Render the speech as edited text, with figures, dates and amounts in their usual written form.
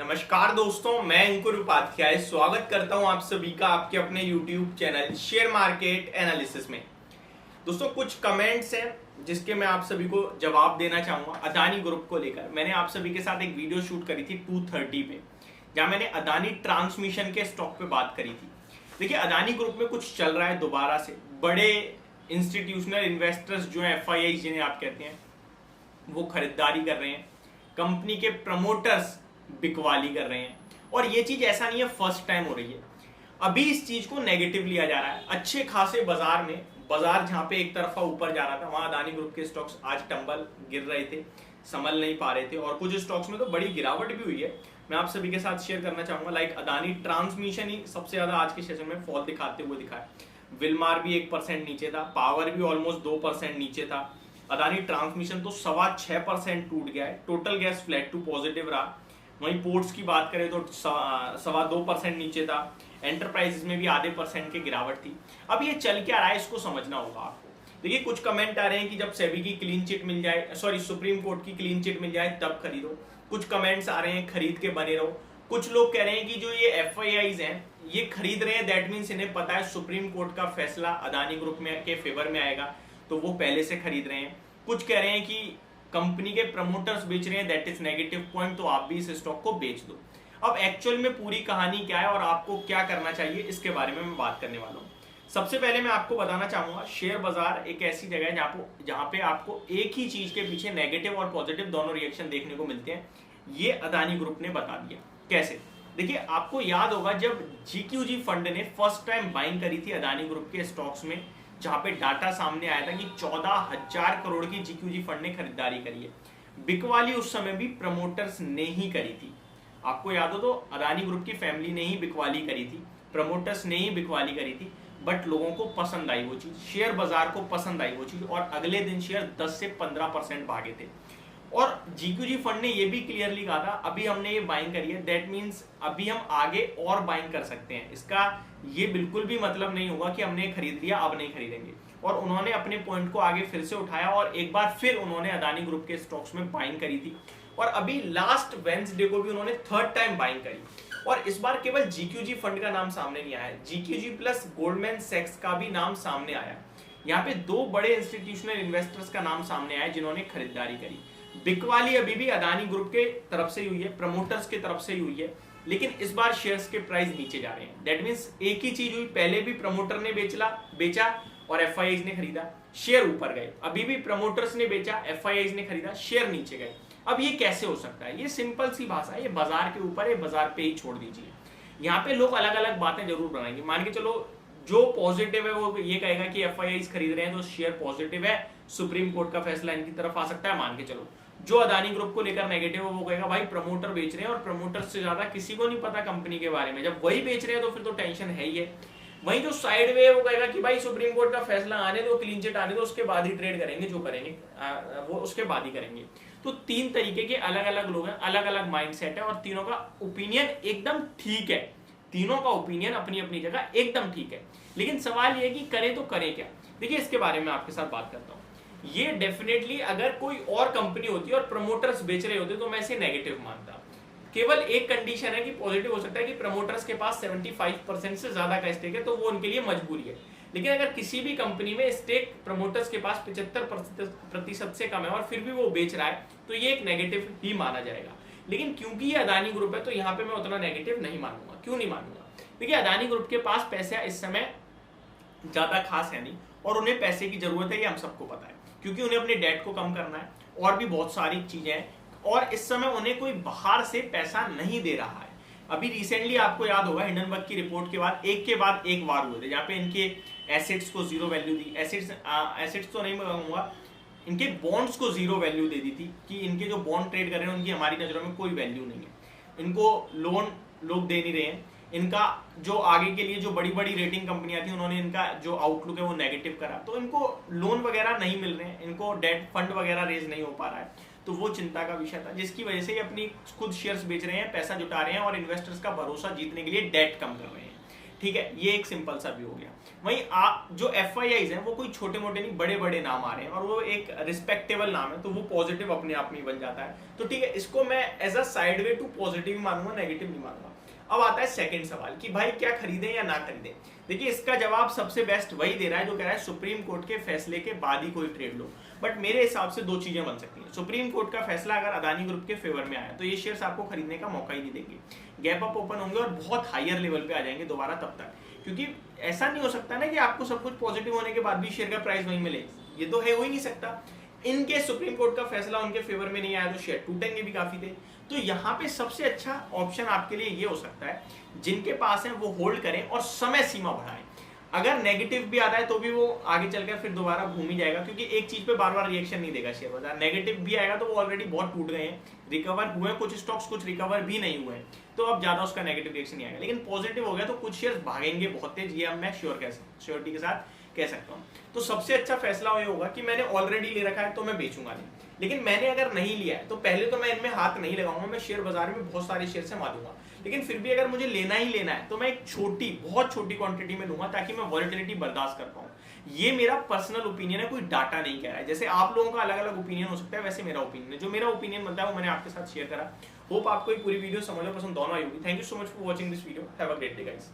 नमस्कार दोस्तों, मैं अंकुर उपाध्याय स्वागत करता हूं आप सभी का आपके अपने YouTube channel share market analysis में। दोस्तों, कुछ कमेंट्स हैं जिसके मैं आप सभी को जवाब देना चाहूंगा। अदानी ग्रुप को लेकर मैंने आप सभी के साथ एक वीडियो शूट करी थी 2:30 पे, जहां मैंने अदानी ट्रांसमिशन के स्टॉक पे बात करी थी। देखिए, अदानी ग्रुप में कुछ चल रहा है दोबारा से। बड़े इंस्टीट्यूशनल इन्वेस्टर्स जो है, FII जिन्हें आप कहते हैं, वो खरीदारी कर रहे हैं। कंपनी के प्रमोटर्स बिकवाली कर रहे हैं। और ये चीज ऐसा नहीं है फर्स्ट टाइम हो रही है। अभी इस चीज को नेगेटिव लिया जा रहा है। अच्छे खासे बाजार में, बाजार जहां पे एक तरफा ऊपर जा रहा था, वहां अदानी ग्रुप के स्टॉक्स आज टंबल गिर रहे थे, संभल नहीं पा रहे थे। और कुछ स्टॉक्स में तो बड़ी गिरावट भी हुई है। मैं आप सभी के साथ शेयर करना चाहूंगा। लाइक अदानी ट्रांसमिशन ही सबसे ज्यादा आज के सेशन में फॉल दिखाते हुए दिखा है। विलमार भी 1% नीचे था, पावर भी ऑलमोस्ट 2% नीचे था। अदानी ट्रांसमिशन तो 6.25% टूट गया है। Total gas flat to positive रहा। वहीं पोर्ट्स की बात करें तो 2.25% नीचे था। एंटरप्राइजेस में भी आधे % की गिरावट थी। अब ये चल क्या रहा है, इसको समझना होगा आपको। देखिए, कुछ कमेंट आ रहे हैं कि जब सेबी की क्लीन चिट मिल जाए, सुप्रीम कोर्ट की क्लीन चिट मिल जाए तब खरीदो। कुछ कमेंट्स आ रहे हैं खरीद के बने रहो। कुछ लोग कह रहे हैं कि जो ये FIIs हैं ये खरीद रहे हैं, दैट मीन्स इन्हें पता है सुप्रीम कोर्ट का फैसला अदानी ग्रुप में के फेवर में आएगा, तो वो पहले से खरीद रहे हैं। कुछ कह रहे हैं कि कंपनी के प्रमोटर्स बेच रहे हैं, दैट इज नेगेटिव पॉइंट, तो आप भी इस स्टॉक को बेच दो। अब एक्चुअल में पूरी कहानी क्या है और आपको क्या करना चाहिए, इसके बारे में मैं बात करने वाला हूं। सबसे पहले मैं आपको बताना चाहूंगा, शेयर बाजार एक ऐसी जगह है जहां पे आपको एक ही चीज के पीछे नेगेटिव और पॉजिटिव दोनों रिएक्शन देखने को मिलते हैं। ये अदानी ग्रुप ने बता दिया। कैसे? देखिए, आपको याद होगा जब GQG फंड ने फर्स्ट टाइम बाइंग करी थी अदानी ग्रुप के स्टॉक्स में, जहां पे डाटा सामने आया था कि 14,000 करोड़ की GQG फंड ने खरीदारी करी है। बिकवाली उस समय भी प्रमोटर्स ने ही करी थी। आपको याद हो तो अदानी ग्रुप की फैमिली ने ही बिकवाली करी थी, प्रमोटर्स ने ही बिकवाली करी थी। बट लोगों को पसंद आई वो चीज, शेयर बाजार को पसंद आई वो चीज, और अगले दिन शेयर 10 से 15% भागे थे। और GQG फंड ने ये भी क्लियरली कहा था, अभी हमने ये बाइंग करी है, दैट मीन्स अभी हम आगे और बाइंग कर सकते हैं। इसका ये बिल्कुल भी मतलब नहीं होगा कि हमने खरीद लिया अब नहीं खरीदेंगे। और उन्होंने अपने पॉइंट को आगे फिर से उठाया और एक बार फिर उन्होंने अदानी ग्रुप के स्टॉक्स में बाइंग करी थी। और अभी लास्ट वेडनेसडे को भी उन्होंने थर्ड टाइम बाइंग करी। और इस बार केवल GQG फंड का नाम सामने नहीं आया, GQG प्लस गोल्डमैन सैक्स का भी नाम सामने आया। यहाँ पे 2 बड़े इंस्टीट्यूशनल इन्वेस्टर्स का नाम सामने आया जिन्होंने खरीदारी करी। बिकवाली अभी भी अदानी ग्रुप के तरफ से ही हुई है, प्रमोटर्स के तरफ से ही हुई है, लेकिन इस बार शेयर्स के प्राइस नीचे जा रहे हैं। दैट मींस एक ही चीज हुई, पहले भी प्रमोटर ने बेचा और FIIs ने खरीदा, शेयर ऊपर गए। अभी भी प्रमोटर्स ने बेचा, FIIs ने खरीदा, शेयर नीचे गए। अब ये कैसे हो सकता है? ये सिंपल सी भाषा है, ये बाजार के ऊपर है, बाजार पे ही छोड़ दीजिए। यहाँ पे लोग अलग अलग बातें जरूर बनाएंगे। मान के चलो, जो पॉजिटिव है वो ये कहेगा कि FIIs खरीद रहे हैं तो शेयर पॉजिटिव है, सुप्रीम कोर्ट का फैसला इनकी तरफ आ सकता है, मान के चलो। जो अदानी ग्रुप को लेकर नेगेटिव है वो कहेगा भाई प्रमोटर बेच रहे हैं और प्रमोटर्स से ज्यादा किसी को नहीं पता कंपनी के बारे में। जब वही बेच रहे हैं तो फिर तो टेंशन है ही है। वहीं जो साइड वे है वो कहेगा कि भाई सुप्रीम कोर्ट का फैसला आने दो, क्लीन चिट आने दो, उसके बाद ही ट्रेड करेंगे, जो करेंगे वो उसके बाद ही करेंगे। तो 3 तरीके के अलग अलग लोग हैं, अलग अलग माइंडसेट है, और तीनों का ओपिनियन एकदम ठीक है। तीनों का ओपिनियन अपनी अपनी जगह एकदम ठीक है। लेकिन सवाल ये है कि करें तो करें क्या। देखिए, इसके बारे में आपके साथ बात करता हूं। ये डेफिनेटली अगर कोई और कंपनी होती और प्रमोटर्स बेच रहे होते तो मैं इसे नेगेटिव मानता। केवल एक कंडीशन है कि पॉजिटिव हो सकता है कि प्रमोटर्स के पास 75% से ज्यादा का स्टेक है, तो वो उनके लिए मजबूरी है। लेकिन अगर किसी भी कंपनी में स्टेक प्रमोटर्स के पास 75% से कम है और फिर भी वो बेच रहा है, तो ये एक नेगेटिव ही माना जाएगा। लेकिन क्योंकि ये अदानी ग्रुप है तो यहाँ पे मैं उतना नेगेटिव नहीं मानूंगा। क्यों नहीं मानूंगा? देखिए, अदानी ग्रुप के पास पैसा इस समय ज्यादा खास है नहीं, और उन्हें पैसे की जरूरत है, ये हम सबको पता है, क्योंकि उन्हें अपने डेट को कम करना है और भी बहुत सारी चीजें हैं। और इस समय उन्हें कोई बाहर से पैसा नहीं दे रहा है। अभी रिसेंटली आपको याद होगा हिंडनबर्ग की रिपोर्ट के बाद एक वार हुए थे, जहां पे इनके एसेट्स को जीरो वैल्यू दी। एसेट्स तो नहीं कहूंगा, इनके बॉन्ड्स को जीरो वैल्यू दे दी थी कि इनके जो बॉन्ड ट्रेड कर रहे हैं उनकी हमारी नजरों में कोई वैल्यू नहीं है। इनको लोन लोग दे नहीं रहे हैं। इनका जो आगे के लिए जो बड़ी बड़ी रेटिंग कंपनियां थी, उन्होंने इनका जो आउटलुक है वो नेगेटिव करा, तो इनको लोन वगैरह नहीं मिल रहे हैं, इनको डेट फंड वगैरह रेज नहीं हो पा रहा है। तो वो चिंता का विषय था, जिसकी वजह से ये अपनी खुद शेयर्स बेच रहे हैं, पैसा जुटा रहे हैं और इन्वेस्टर्स का भरोसा जीतने के लिए डेट कम कर रहे हैं। ठीक है, ये एक सिंपल सा भी हो गया। वहीं आप जो FIIs हैं वो कोई छोटे मोटे नहीं, बड़े बड़े नाम आ रहे हैं और वो एक रिस्पेक्टेबल नाम है, तो वो पॉजिटिव अपने आप में बन जाता है। तो ठीक है, इसको मैं as a side way to positive मानूंगा, नेगेटिव नहीं मानूंगा। अब आता है सेकंड सवाल कि भाई क्या खरीदें या ना खरीदें। देखिए, इसका जवाब सबसे बेस्ट वही दे रहा है जो कह रहा है सुप्रीम कोर्ट के फैसले के बाद ही कोई ट्रेड लो। बट मेरे हिसाब से दो चीजें बन सकती हैं। सुप्रीम कोर्ट का फैसला अगर अदानी ग्रुप के फेवर में आया तो ये शेयर्स आपको खरीदने का मौका ही नहीं देंगे, गैप अप ओपन होंगे और बहुत हायर लेवल पे आ जाएंगे दोबारा तब तक, क्योंकि ऐसा नहीं हो सकता ना कि आपको सब कुछ पॉजिटिव होने के बाद भी शेयर का प्राइस वही मिले, ये तो है हो ही नहीं सकता। इनके सुप्रीम कोर्ट का फैसला उनके फेवर में नहीं आया तो शेयर टूटेंगे भी काफी थे। तो यहाँ पे सबसे अच्छा ऑप्शन आपके लिए ये हो सकता है, जिनके पास है वो होल्ड करें और समय सीमा बढ़ाएं। अगर नेगेटिव भी आता है तो भी वो आगे चलकर फिर दोबारा घूम ही जाएगा, क्योंकि एक चीज पे बार बार रिएक्शन नहीं देगा शेयर बाजार। नेगेटिव भी आएगा तो वो ऑलरेडी बहुत टूट गए हैं, रिकवर हुए कुछ स्टॉक्स, कुछ रिकवर भी नहीं हुए, तो अब ज्यादा उसका नेगेटिव रिएक्शन नहीं आएगा। लेकिन पॉजिटिव हो गया तो कुछ शेयर भागेंगे बहुत तेज, ये मैं श्योरिटी के साथ कह सकता हूँ। तो सबसे अच्छा फैसला ये होगा कि मैंने ऑलरेडी ले रखा है तो मैं बेचूंगा नहीं, लेकिन मैंने अगर नहीं लिया है तो पहले तो मैं इनमें हाथ नहीं लगाऊंगा, मैं शेयर बाजार में बहुत सारे शेयर से मारूंगा। लेकिन फिर भी अगर मुझे लेना ही लेना है तो मैं एक छोटी, बहुत छोटी क्वांटिटी में लूंगा ताकि मैं वॉलेटिलिटी बर्दाश्त कर पाऊं। ये मेरा पर्सनल ओपिनियन है, कोई डाटा नहीं कह रहा है। जैसे आप लोगों का अलग अलग ओपिनियन हो सकता है, वैसे मेरा ओपिनियन है। जो मेरा ओपिनियन बनता है वो मैंने आपके साथ शेयर करा। होप आपको ये पूरी वीडियो समझ में पसंद दोनों आई होगी। Thank you so much for watching this video. Have a great day guys.